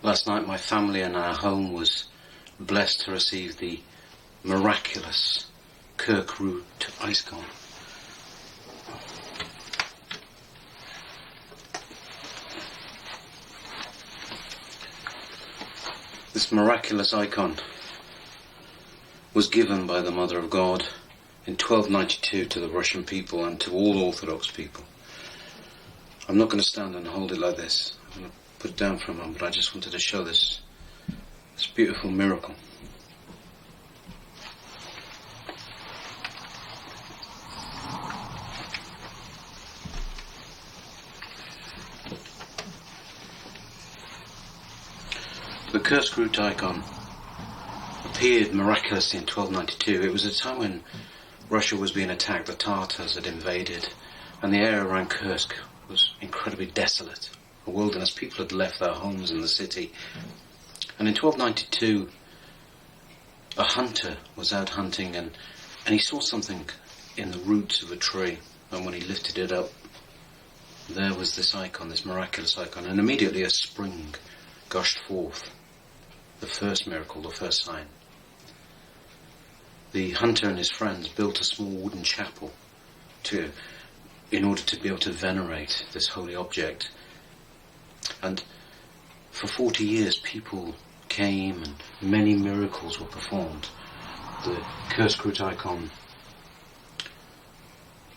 Last night my family and our home was blessed to receive the Miraculous Kursk Root icon. This miraculous icon was given by the Mother of God in 1292 to the Russian people and to all Orthodox people. I'm not going to stand and hold it like this. I'm going to put it down for a moment, but I just wanted to show this beautiful miracle. The Kursk Root icon appeared miraculously in 1292. It was a time when Russia was being attacked. The Tatars had invaded, and the area around Kursk was incredibly desolate, a wilderness. People had left their homes in the city. And in 1292, a hunter was out hunting, and he saw something in the roots of a tree. And when he lifted it up, there was this icon, this miraculous icon, and immediately a spring gushed forth. The first miracle, the first sign. The hunter and his friends built a small wooden chapel in order to be able to venerate this holy object. And for 40 years people came and many miracles were performed. The Kursk Root icon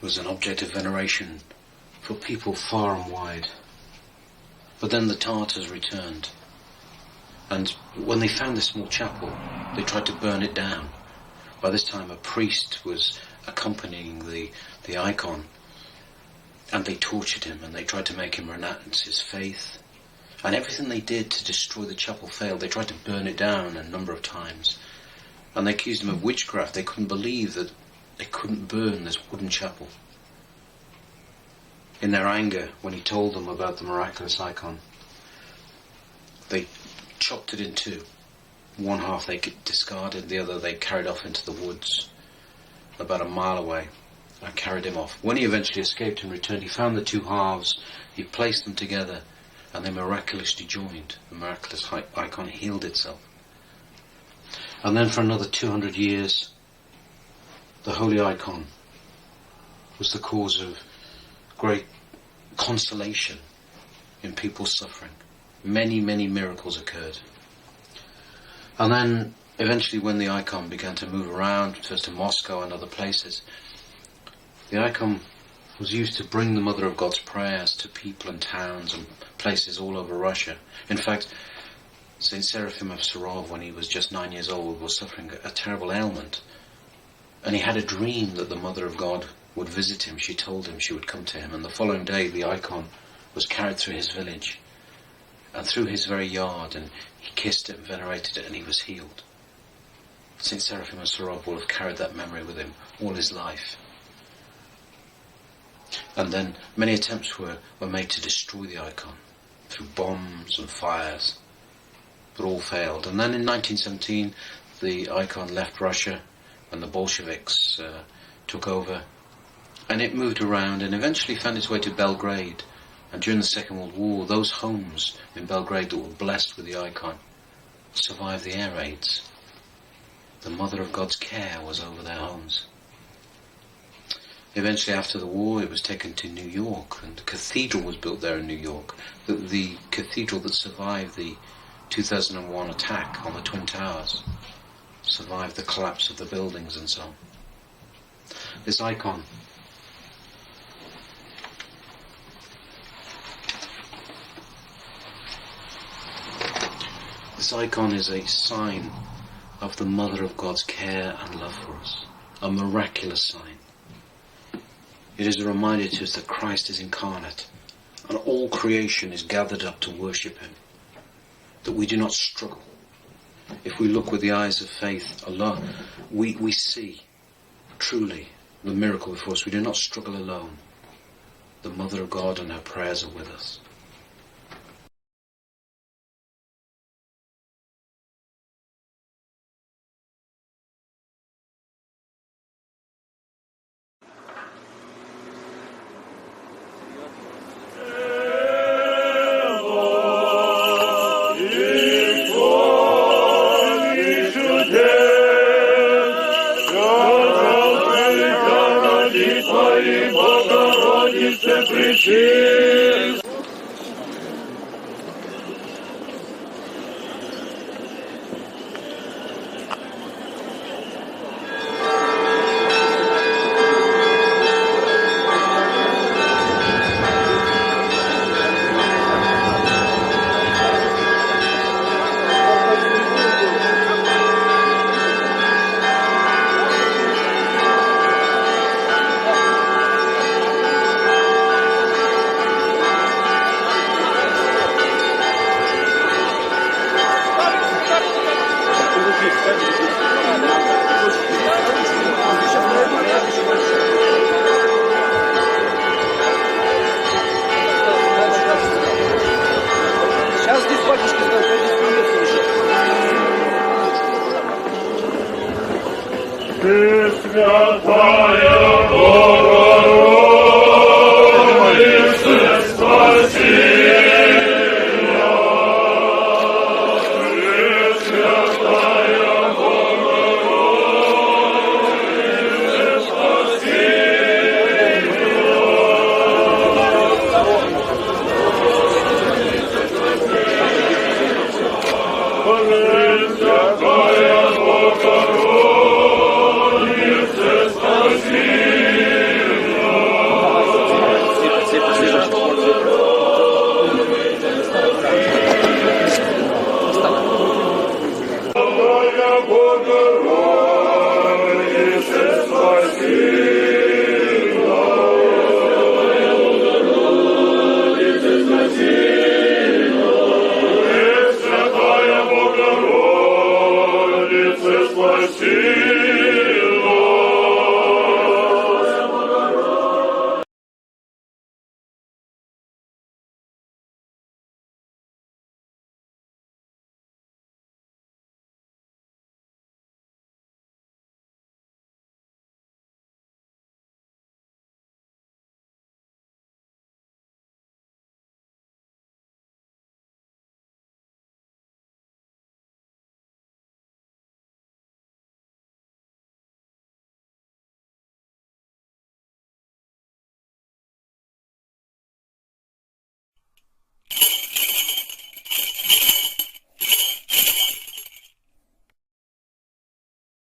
was an object of veneration for people far and wide. But then the Tatars returned. And when they found this small chapel, they tried to burn it down. By this time a priest was accompanying the icon, and they tortured him and they tried to make him renounce his faith. And everything they did to destroy the chapel failed. They tried to burn it down a number of times. And they accused him of witchcraft. They couldn't believe that they couldn't burn this wooden chapel. In their anger, when he told them about the miraculous icon, they chopped it in two. One half they discarded, the other they carried off into the woods about a mile away and carried him off. When he eventually escaped and returned, he found the two halves, he placed them together, and they miraculously joined. The miraculous icon healed itself. And then for another 200 years, the holy icon was the cause of great consolation in people's suffering. Many, many miracles occurred. And then, eventually, when the icon began to move around, first to Moscow and other places, the icon was used to bring the Mother of God's prayers to people and towns and places all over Russia. In fact, Saint Seraphim of Sarov, when he was just 9 years old, was suffering a terrible ailment. And he had a dream that the Mother of God would visit him. She told him she would come to him. And the following day, the icon was carried through his village and through his very yard, and he kissed it and venerated it, and he was healed. Saint Seraphim of Sarov will have carried that memory with him all his life. And then many attempts were made to destroy the icon through bombs and fires, but all failed. And then in 1917, the icon left Russia, and the Bolsheviks took over, and it moved around and eventually found its way to Belgrade. And during the Second World War, those homes in Belgrade that were blessed with the icon survived the air raids. The Mother of God's care was over their homes. Eventually, after the war, it was taken to New York, and the cathedral was built there in New York. The cathedral that survived the 2001 attack on the Twin Towers, survived the collapse of the buildings and so on. This icon is a sign of the Mother of God's care and love for us, a miraculous sign. It is a reminder to us that Christ is incarnate and all creation is gathered up to worship him, that we do not struggle. If we look with the eyes of faith, Allah, we see truly the miracle before us. We do not struggle alone. The Mother of God and her prayers are with us. Пресвятої Богородице, пречисти,